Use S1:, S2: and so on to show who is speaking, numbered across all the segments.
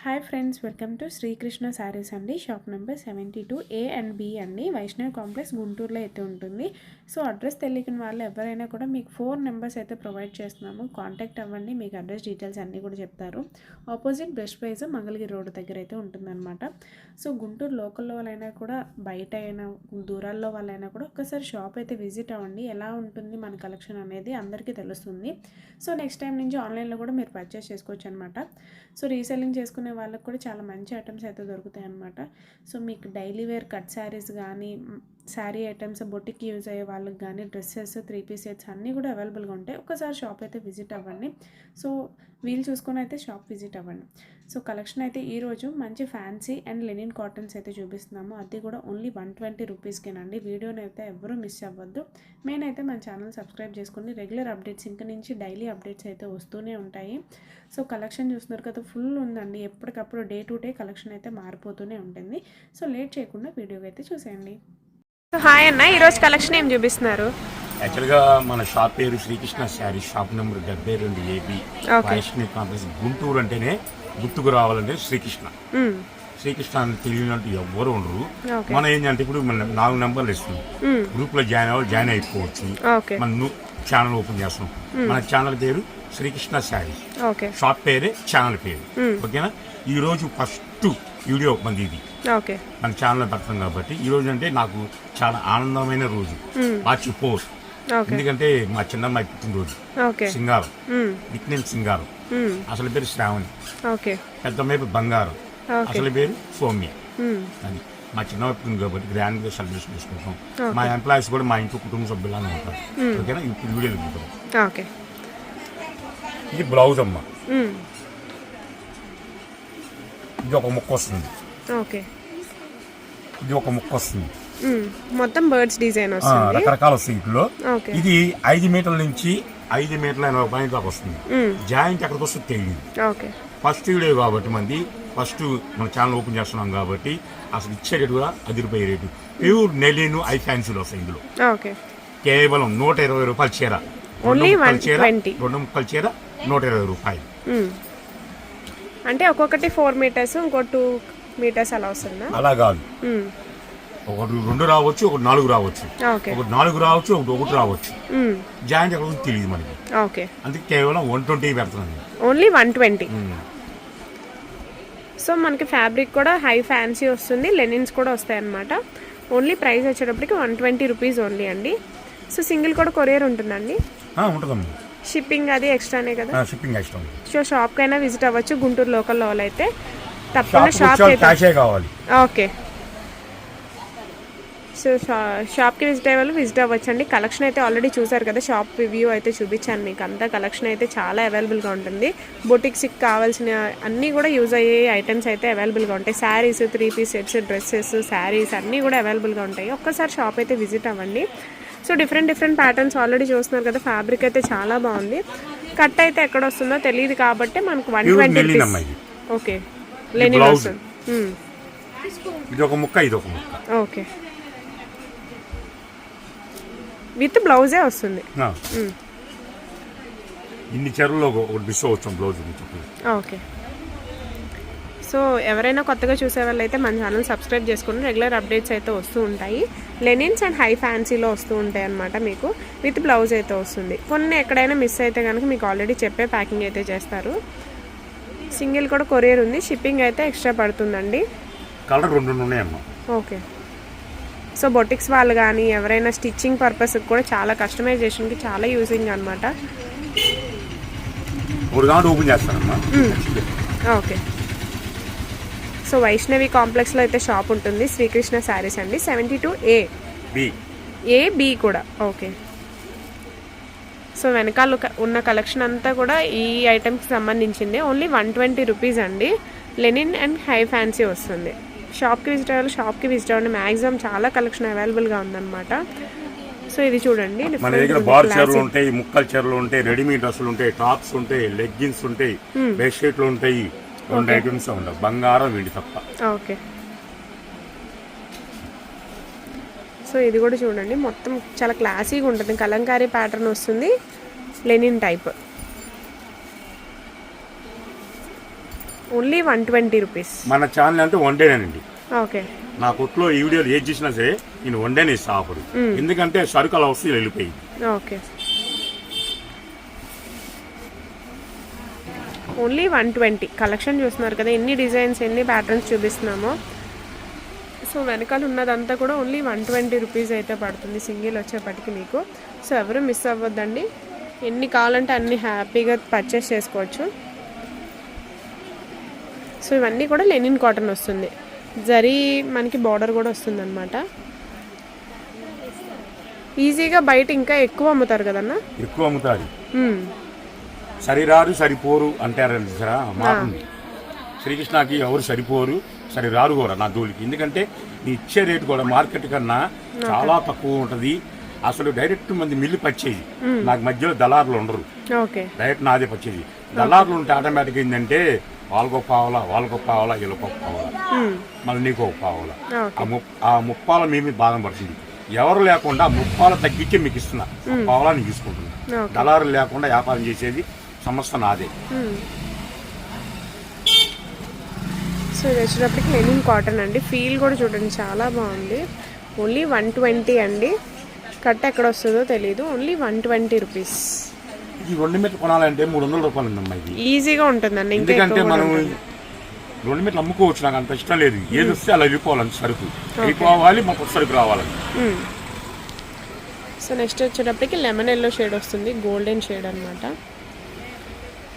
S1: Hi friends, welcome to Srikrishna sarees అండి. Shop number 72 A and B అండి. Vaishnavi complex గుంటూరులో అయితే ఉంటుంది. సో అడ్రస్ తెలియని వాళ్ళు ఎవరైనా కూడా మీకు 4 నెంబర్స్ అయితే ప్రొవైడ్ చేస్తున్నాము. కాంటాక్ట్ అవ్వండి, మీకు అడ్రస్ డీటెయిల్స్ అన్నీ కూడా చెప్తారు. Opposite best price Mangalagiri road దగ్గర అయితే ఉంటుందన్నమాట. సో గుంటూరు లోకల్లో వాళ్ళైనా కూడా బయట అయినా దూరాల్లో వాళ్ళైనా కూడా ఒక్కసారి షాప్ అయితే విజిట్ అవ్వండి. ఎలా ఉంటుంది మన కలెక్షన్ అనేది అందరికీ తెలుస్తుంది. సో నెక్స్ట్ టైం నుంచి ఆన్లైన్లో కూడా మీరు పర్చేస్ చేసుకోవచ్చు అనమాట. సో రీసెల్లింగ్ చేసుకునే వాళ్ళకి కూడా చాలా మంచి ఐటమ్స్ అయితే దొరుకుతాయి అన్నమాట. సో మీకు డైలీ వేర్ కట్ శారీస్ కానీ, శారీ ఐటమ్స్, బొటిక్ యూజ్ అయ్యే వాళ్ళకి కానీ, డ్రెస్సెస్, 3 పీస్ సెట్స్ అన్నీ కూడా అవైలబుల్గా ఉంటాయి. ఒకసారి షాప్ అయితే విజిట్ అవ్వండి. సో వీలు చూసుకొని అయితే షాప్ విజిట్ అవ్వండి. సో కలెక్షన్ అయితే ఈరోజు మంచి ఫ్యాన్సీ అండ్ లెనిన్ కాటన్స్ అయితే చూపిస్తున్నాము. అది కూడా ఓన్లీ 120 రూపీస్కేనండి. వీడియోని అయితే ఎవరూ మిస్ అవ్వద్దు. మెయిన్ అయితే మన ఛానల్ సబ్స్క్రైబ్ చేసుకుని రెగ్యులర్ అప్డేట్స్ ఇంక నుంచి డైలీ అప్డేట్స్ అయితే వస్తూనే ఉంటాయి. సో కలెక్షన్ చూస్తున్నారు కదా, ఫుల్ ఉందండి. ఎప్పటికప్పుడు డే టు డే కలెక్షన్ అయితే మారిపోతూనే ఉంటుంది. సో లేట్ చేయకుండా వీడియోకి అయితే చూసేయండి. హాయ్ అన్న, ఈరోజు కలెక్షన్ ఏం చూపిస్తున్నారు?
S2: యాక్చువల్గా మన షాప్ పేరు Srikrishna sari, shop number 72 AB, Vaishnavi complex. Guntur అంటేనే గుర్తుకు రావాలంటే శ్రీకృష్ణ. శ్రీకృష్ణ అని తెలియనట్టు ఎవ్వరు ఉండరు. మనం ఏంటంటే ఇప్పుడు మన 4 నెంబర్లు ఇస్తున్నాం. గ్రూప్ లో జాయిన్ అయిపోవచ్చు. మన ఛానల్ ఓపెన్ చేస్తున్నాం. మన ఛానల్ పేరు శ్రీకృష్ణ శారీ, షాప్ పేరే ఛానల్ పేరు. ఓకేనా? ఈ రోజు ఫస్ట్ వీడియో మంది ఇది మన ఛానల్ పెడతాం కాబట్టి ఈ రోజు అంటే నాకు చాలా ఆనందమైన రోజు. మార్చి 4, ఎందుకంటే మా చిన్నమ్మాయి పుట్టినరోజు. సింగారం, నిక్నేమ్ సింగారం. అసలు పేరు శ్రావణి, పెద్ద పేరు బంగారం, అసలు పేరు సౌమ్య. అది మా చిన్నమ్మాయి పుట్టింది కాబట్టి గ్రాండ్ గా సెలబ్రేషన్ చేసుకుంటాం. మా ఎంప్లాయీస్ కూడా మా ఇంట్లో కుటుంబ సభ్యులానే ఉంటారు. ఓకేనా? ఇప్పుడు వీడియోలు చూద్దాం. ఇది బ్లౌజ్ అమ్మ. ఇది ఒక ముక్క వస్తుంది. ఇది ఒక ముక్క వస్తుంది.
S1: మొత్తం బర్డ్స్ డిజైన్ వస్తుంది,
S2: రకరకాల సీట్లో. ఇది 5 మీటర్ల నుంచి 5 మీటర్ల 80 పాయింట్ దాకా వస్తుంది. జాయింట్ ఎక్కడికి వస్తుంది తెలియదు. ఫస్ట్ వీడియో కాబట్టి మంది ఫస్ట్ మన ఛానల్ ఓపెన్ చేస్తున్నాం కాబట్టి అసలు ఇచ్చే రేటు కూడా ₹10 రేటు. ప్యూర్ నెలిన్ ఐ ఫ్యాన్సీలు వస్తాయి ఇందులో. కేవలం 120 రూపాయలు చీర. 2 ముక్కల చీర 120 రూపాయలు.
S1: అంటే ఒక్కొక్కటి 4 మీటర్స్, ఇంకో 2 మీటర్స్ అలా వస్తుందా?
S2: అలా కాదు, ఒకటి 2 రావచ్చు, ఒకటి 4 రావచ్చు, ఒకటి 4 రావచ్చు, ఒకటి రావచ్చు. జాయింట్ ఎక్కడ తెలియదు మనకి. అందుకే కేవలం 120 పెడుతున్నాను.
S1: ఓన్లీ 120. సో మనకి ఫ్యాబ్రిక్ కూడా హై ఫ్యాన్సీ వస్తుంది, లెనిన్స్ కూడా వస్తాయి అన్నమాట. ఓన్లీ ప్రైస్ వచ్చేటప్పటికి 120 రూపీస్ ఓన్లీ అండి. సో సింగిల్ కూడా కొరియర్ ఉంటుందండి?
S2: ఉంటుందమ్మా.
S1: షిప్పింగ్ అది ఎక్స్ట్రానే కదా?
S2: Shipping extra.
S1: సో షాప్ కైనా విజిట్ అవ్వచ్చు. గుంటూరు లోకల్ వాళ్ళు అయితే తప్పకుండా షాప్
S2: కావాలి.
S1: ఓకే. సో షాప్కి విజిట్ అయ్యే వాళ్ళు విజిట్ అవ్వచ్చు అండి. కలెక్షన్ అయితే ఆల్రెడీ చూసారు కదా, షాప్ రివ్యూ అయితే చూపించాను మీకు. అంతా కలెక్షన్ అయితే చాలా అవైలబుల్గా ఉంటుంది. బొటిక్స్కి కావాల్సిన అన్నీ కూడా యూజ్ అయ్యే ఐటమ్స్ అయితే అవైలబుల్గా ఉంటాయి. Saris, 3 piece sets, dresses, saris అన్నీ కూడా అవైలబుల్గా ఉంటాయి. ఒక్కసారి షాప్ అయితే విజిట్ అవ్వండి. సో డిఫరెంట్ ప్యాటర్న్స్ ఆల్రెడీ చూస్తున్నారు కదా. ఫ్యాబ్రిక్ అయితే చాలా బాగుంది. కట్ అయితే ఎక్కడ వస్తుందో తెలియదు కాబట్టి మనకు 120 రూపీస్. ఓకే, లెనిన్ వస్తుంది. ఓకే, విత్ బ్లౌజే వస్తుంది.
S2: ఇన్ని చీరల్లో ఒకటి మిస్ అవుతాం బ్లౌజ్.
S1: ఓకే. సో ఎవరైనా కొత్తగా చూసే వాళ్ళు అయితే మన ఛానల్ సబ్స్క్రైబ్ చేసుకుని రెగ్యులర్ అప్డేట్స్ అయితే వస్తూ ఉంటాయి. లెనిన్స్ అండ్ హై ఫ్యాన్సీలో వస్తూ ఉంటాయి అన్నమాట. మీకు విత్ బ్లౌజ్ అయితే వస్తుంది. కొన్ని ఎక్కడైనా మిస్ అయితే కనుక మీకు ఆల్రెడీ చెప్పే ప్యాకింగ్ అయితే చేస్తారు. సింగిల్ కూడా కొరియర్ ఉంది, షిప్పింగ్ అయితే ఎక్స్ట్రా పడుతుందండి.
S2: కలర్ 2 ఉన్నాయమ్మా.
S1: ఓకే. సో బొటిక్స్ వాళ్ళు కానీ ఎవరైనా స్టిచ్చింగ్ పర్పస్కి కూడా చాలా కస్టమైజేషన్కి చాలా యూజింగ్ అనమాట. ఓకే. సో వైష్ణవి కాంప్లెక్స్లో అయితే షాప్ ఉంటుంది. శ్రీకృష్ణ శారీస్ అండి, 72 AB కూడా. ఓకే. సో వెనకాల ఉన్న కలెక్షన్ అంతా కూడా ఈ ఐటమ్కి సంబంధించింది. ఓన్లీ 120 రూపీస్ అండి. లెనిన్ అండ్ హై ఫ్యాన్సీ వస్తుంది. షాప్కి విజిట్ అవ్వండి. మ్యాక్సిమం చాలా కలెక్షన్ అవైలబుల్గా ఉందన్నమాట. సో ఇది చూడండి,
S2: మన దగ్గర బార్ చీరలు ఉంటాయి, ముక్కల చీరలు ఉంటాయి, రెడీమేడ్ డ్రెస్సులు ఉంటాయి, టాప్స్ ఉంటాయి, లెగ్గిన్స్ ఉంటాయి, బెడ్షీట్లు ఉంటాయి. 2 ఐటమ్స్ ఉండవు, బంగారం వెండి తప్ప.
S1: ఓకే. సో ఇది కూడా చూడండి, మొత్తం చాలా క్లాసీగా ఉంటుంది. కలంకారీ ప్యాటర్న్ వస్తుంది, లెనిన్ టైప్. Only 120 rupees.
S2: మన ఛానల్ అంటే వన్ డేనండి.
S1: ఓకే.
S2: నా కొట్లో ఈ వీడియోలు ఏది చేసినా సరే నేను వన్ డేనే ఇస్తా ఆఫర్. ఎందుకంటే సరుకు అలా వస్తే వెళ్ళిపోయింది.
S1: ఓకే. ఓన్లీ 120. కలెక్షన్ చూస్తున్నారు కదా, ఎన్ని డిజైన్స్ ఎన్ని ప్యాటర్న్స్ చూపిస్తున్నామో. సో వెనకాల ఉన్నదంతా కూడా ఓన్లీ 120 రూపీస్ అయితే పడుతుంది సింగిల్ వచ్చేప్పటికి మీకు. సో ఎవరు మిస్ అవ్వద్దండి, ఎన్ని కావాలంటే అన్ని హ్యాపీగా పర్చేస్ చేసుకోవచ్చు. సో ఇవన్నీ కూడా లెనిన్ కాటన్ వస్తుంది, జరీ మనకి బార్డర్ కూడా వస్తుంది అనమాట. ఈజీగా బయట ఇంకా ఎక్కువ అమ్ముతారు కదన్నా.
S2: ఎక్కువ అమ్ముతారు, సరిరారు సరిపోరు అంటారండి సరా మాకుంది. శ్రీకృష్ణకి ఎవరు సరిపోరు సరిరారు కూడా నా జోలికి. ఎందుకంటే నీ ఇచ్చే రేటు కూడా మార్కెట్ కన్నా చాలా తక్కువ ఉంటుంది. అసలు డైరెక్ట్ మంది మిల్లు పచ్చేది, నాకు మధ్యలో దళారులు ఉండరు, డైరెక్ట్ నాదే పచ్చేది. దళారులు ఉంటే ఆటోమేటిక్ ఏంటంటే వాళ్ళకో పావలా వీళ్ళకో పావలా మళ్ళీ నీకో పావలా. ఆ ముప్పాల మేము బాధ పడుతుంది. ఎవరు లేకుండా ముప్పాల తగ్గించి మీకు ఇస్తున్నా, పావలా నీకు తీసుకుంటున్నా. దళారులు లేకుండా వ్యాపారం చేసేది సంస్థ నాదే.
S1: సో ఇది వచ్చేటప్పటికి లెనిన్ కాటన్ అండి. ఫీల్ కూడా చూడండి చాలా బాగుంది. ఓన్లీ 120 అండి. కట్ ఎక్కడ వస్తుందో తెలీదు. Only 120 rupees.
S2: ఇది 2 మీటర్లు కొనాలంటే 300 రూపాయలు ఉందమ్మా. ఇది
S1: ఈజీగా ఉంటుందండి.
S2: ఎందుకంటే మనం 2 మీటర్లు అమ్ముకోవచ్చు, నాకు అంత ఇష్టం లేదు. ఏది వస్తే అలా వెళ్ళిపోవాలని సరుకు వెళ్ళిపోవాలి, మాకు సరుకు రావాలని.
S1: సో నెక్స్ట్ వచ్చేటప్పటికి లెమన్ ఎల్లో షేడ్ వస్తుంది, గోల్డెన్ షేడ్ అనమాట.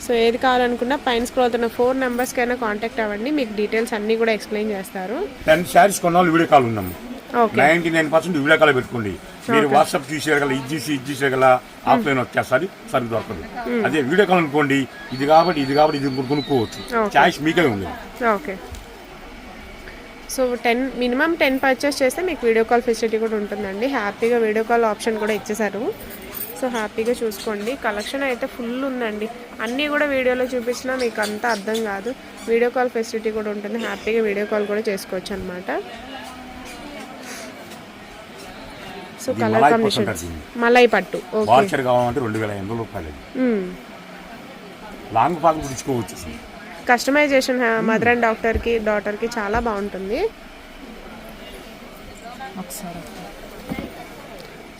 S1: సో ఏది కావాలనుకున్నా పైన స్క్రోల్ అవుతున్న 4 నెంబర్స్కైనా కాంటాక్ట్ అవ్వండి, మీకు డీటెయిల్స్ అన్నీ కూడా ఎక్స్ప్లెయిన్ చేస్తారు.
S2: 10 శారీస్ కొన్నాళ్ళు వీడియో కాల్ ఉన్నాము. 99% వీడియో కాల్ పెట్టుకోండి. మీరు వాట్సాప్ చూసేయగల, ఇది చూసేయగల, ఆఫ్లైన్ వచ్చేస్తారు, సరుకు దొరకదు. అదే వీడియో కాల్ అనుకోండి, ఇది కాబట్టి ఇది కొనుక్కోవచ్చు. చాయిస్ మీకే ఉంది.
S1: ఓకే. సో మినిమం 10 పర్చేస్ చేస్తే మీకు వీడియో కాల్ ఫెసిలిటీ కూడా ఉంటుందండి. హ్యాపీగా వీడియో కాల్ ఆప్షన్ కూడా ఇచ్చేసారు. సో హ్యాపీగా చూసుకోండి. కలెక్షన్ అయితే ఫుల్ ఉందండి. అన్నీ కూడా వీడియోలో చూపించినా మీకు అంతా అర్థం కాదు. వీడియో కాల్ ఫెసిలిటీ కూడా ఉంటుంది, హ్యాపీగా వీడియో కాల్ కూడా చేసుకోవచ్చు అనమాట. సో కలర్ కాంబినేషన్ మలై పట్టు.
S2: వాచర్ కావాలంటే 2500 రూపాయలు. లాంగ్ పాక్ పుచ్చుకోవచ్చు.
S1: కస్టమైజేషన్ మదర్ అండ్ డాటర్కి చాలా బాగుంటుంది.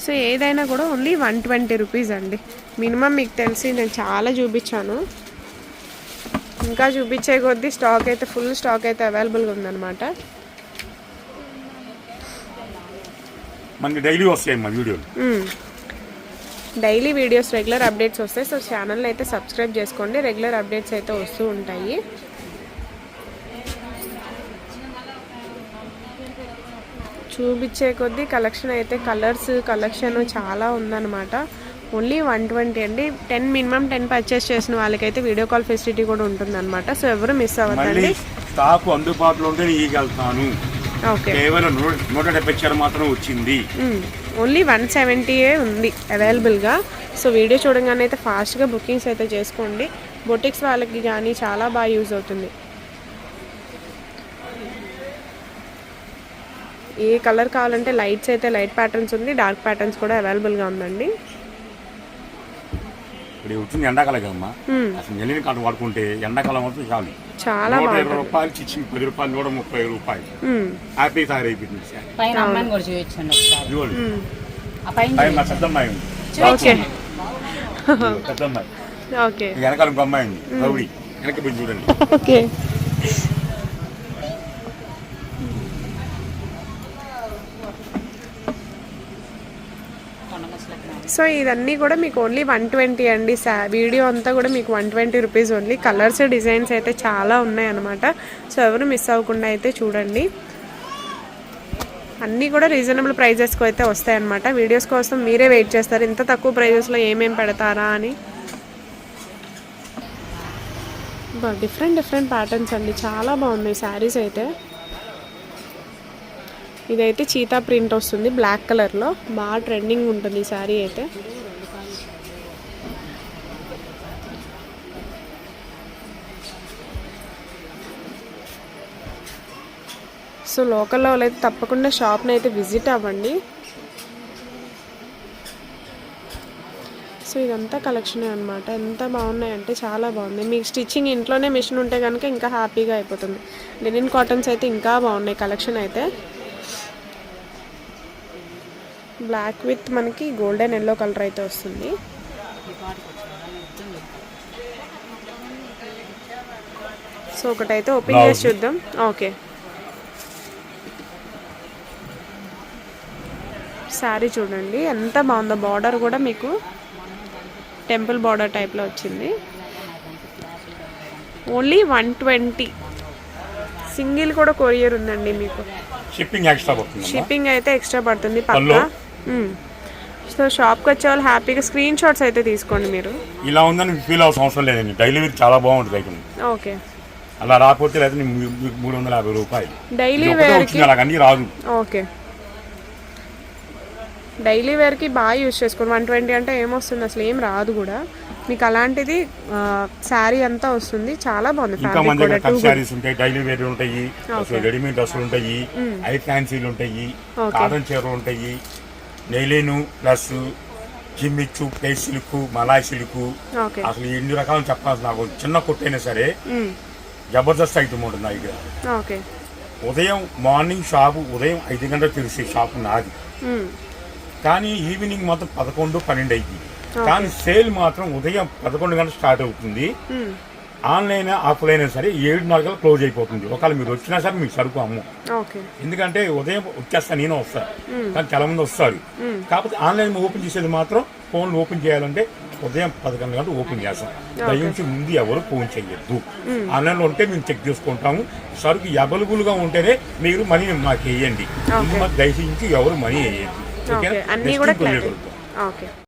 S1: సో ఏదైనా కూడా ఓన్లీ 120 రూపీస్ అండి. మినిమం మీకు తెలిసి నేను చాలా చూపించాను, ఇంకా చూపించే కొద్దీ స్టాక్ అయితే ఫుల్ స్టాక్ అయితే అవైలబుల్గా ఉందన్నమాట.
S2: మనకి డైలీ వస్తాయి మా వీడియోలు,
S1: డైలీ వీడియోస్ రెగ్యులర్ అప్డేట్స్ వస్తాయి. సో ఛానల్ని అయితే సబ్స్క్రైబ్ చేసుకోండి, రెగ్యులర్ అప్డేట్స్ అయితే వస్తూ ఉంటాయి. చూపించే కొద్దీ కలెక్షన్ అయితే కలెక్షన్ చాలా ఉందన్నమాట. ఓన్లీ 120 అండి. మినిమం 10 పర్చేస్ చేసిన వాళ్ళకైతే వీడియో కాల్ ఫెసిలిటీ కూడా ఉంటుందన్నమాట. సో ఎవరు మిస్ అవ్వద్దండి.
S2: స్టాక్ అందుబాటులో ఉంటే ఇవ్వగలుగుతాను.
S1: ఓకే.
S2: కేవలం 170 మాత్రం వచ్చింది.
S1: ఓన్లీ 170 ఉంది అవైలబుల్గా. సో వీడియో చూడగానే అయితే ఫాస్ట్గా బుకింగ్స్ అయితే చేసుకోండి. బొటిక్స్ వాళ్ళకి కానీ చాలా బాగా యూజ్ అవుతుంది. ఏ కలర్ కావాలంటే లైట్స్ అయితే లైట్ ప్యాటర్న్స్ ఉంది, డార్క్ ప్యాటర్న్స్ కూడా అవైలబుల్గా ఉందండి.
S2: ఇప్పుడు వచ్చింది ఎండాకాలం కదమ్మా, అసలు నెల్లిని కాటన్ వాడుకుంటే ఎండాకాలం వరకు చాలు.
S1: చాలా
S2: 120 రూపాయలు చిచ్చి 10 రూపాయలు 130 రూపాయలు హ్యాపీ తయారైపోయింది. పెద్దమ్మాయి ఉంది, పెద్దమ్మాయి వెనకాల ఇంకో అమ్మాయి ఉంది, రౌడీ వెనక్కి పోయి చూడండి.
S1: ఓకే. సో ఇదన్నీ కూడా మీకు ఓన్లీ 120 అండి. వీడియో అంతా కూడా మీకు 120 రూపీస్ ఓన్లీ. కలర్స్ డిజైన్స్ అయితే చాలా ఉన్నాయి అన్నమాట. సో ఎవరు మిస్ అవ్వకుండా అయితే చూడండి. అన్నీ కూడా రీజనబుల్ ప్రైజెస్కి అయితే వస్తాయి అన్నమాట. వీడియోస్ కోసం మీరే వెయిట్ చేస్తారు, ఇంత తక్కువ ప్రైజెస్లో ఏమేమి పెడతారా అని. డిఫరెంట్ ప్యాటర్న్స్ అండి, చాలా బాగున్నాయి శారీస్ అయితే. ఇదైతే చీతా ప్రింట్ వస్తుంది బ్లాక్ కలర్లో, బాగా ట్రెండింగ్ ఉంటుంది ఈ శారీ అయితే. సో లోకల్లో అయితే తప్పకుండా షాప్ని అయితే విజిట్ అవ్వండి. సో సో ఇదంతా కలెక్షనే అనమాట. ఎంత బాగున్నాయంటే చాలా బాగుంది. మీకు స్టిచ్చింగ్ ఇంట్లోనే మిషన్ ఉంటే కనుక ఇంకా హ్యాపీగా అయిపోతుంది. లినిన్ కాటన్స్ అయితే ఇంకా బాగున్నాయి కలెక్షన్ అయితే. బ్లాక్ విత్ మనకి గోల్డెన్ ఎల్లో కలర్ అయితే వస్తుంది. సో ఒకటైతే ఓపెన్ చేసి చూద్దాం. ఓకే, శారీ చూడండి ఎంత బాగుందో. బార్డర్ కూడా మీకు టెంపుల్ బార్డర్ టైప్లో వచ్చింది. ఓన్లీ 120. సింగిల్ కూడా కొరియర్ ఉందండి మీకు.
S2: షిప్పింగ్ ఎక్స్ట్రా పడుతుంది.
S1: షిప్పింగ్ అయితే ఎక్స్ట్రా పడుతుంది పక్కా. సో షాప్కి వచ్చే వాళ్ళు హ్యాపీగా స్క్రీన్ షాట్స్ అయితే తీసుకోండి మీరు.
S2: ఇలా ఉందని ఫీల్ అవ్వాల్సిన అవసరం లేదండి. డైలీ వేర్ చాలా బాగుంటుంది ఐటమ్.
S1: ఓకే,
S2: అలా రాకపోతే లేదా 350 రూపాయలు
S1: డైలీ వేర్కి
S2: అలాగన్నీ రాదు.
S1: ఓకే, డైలీ వేర్కి బాగా యూజ్ చేసుకోండి. 120 అంటే ఏమొస్తుంది, అసలు ఏం రాదు కూడా మీకు. అలాంటిది శారీ అంతా వస్తుంది. చాలా బాగుంది.
S2: ఇంకా మన దగ్గర కట్ శారీస్ ఉంటాయి, డైలీ వేర్ ఉంటాయి, రెడీమేడ్ డ్రెస్సులు ఉంటాయి, ఐ ఫ్యాన్సీలు ఉంటాయి, కాటన్ చీరలు ఉంటాయి, నెయిలిను plus జిమ్మిచ్చు, place silk, Malay silk, అసలు ఎన్ని రకాలు చెప్పాల్సిన నాకు చిన్న కొట్టైనా సరే జబర్దస్త్ ఐటమ్ ఉంటుంది నా దగ్గర. ఉదయం మార్నింగ్ షాపు ఉదయం 5 గంటలకు తెలిసే షాపు నాది, కానీ ఈవినింగ్ మాత్రం 11, 12 అయింది. కానీ సేల్ మాత్రం ఉదయం 11 గంటలు స్టార్ట్ అవుతుంది. ఆన్లైన్ ఆఫ్లైన్ సరే 7:30 గంటలు క్లోజ్ అయిపోతుంది. ఒకవేళ మీరు వచ్చినా సరే మీకు సరుకు అమ్ము. ఎందుకంటే ఉదయం వచ్చేస్తా, నేను వస్తాను, కానీ చాలా మంది వస్తారు. కాకపోతే ఆన్లైన్ ఓపెన్ చేసేది మాత్రం ఫోన్లు ఓపెన్ చేయాలంటే ఉదయం 11 గంటలు ఓపెన్ చేస్తాం. దయించి ముందు ఎవరు ఫోన్ చేయొద్దు. ఆన్లైన్లో ఉంటే మేము చెక్ చేసుకుంటాము. సరుకు అవైలబుల్గా ఉంటేనే మీరు మనీ మాకు వేయండి. దయచేసి ఎవరు మనీ వేయండి.
S1: అన్నీ కూడా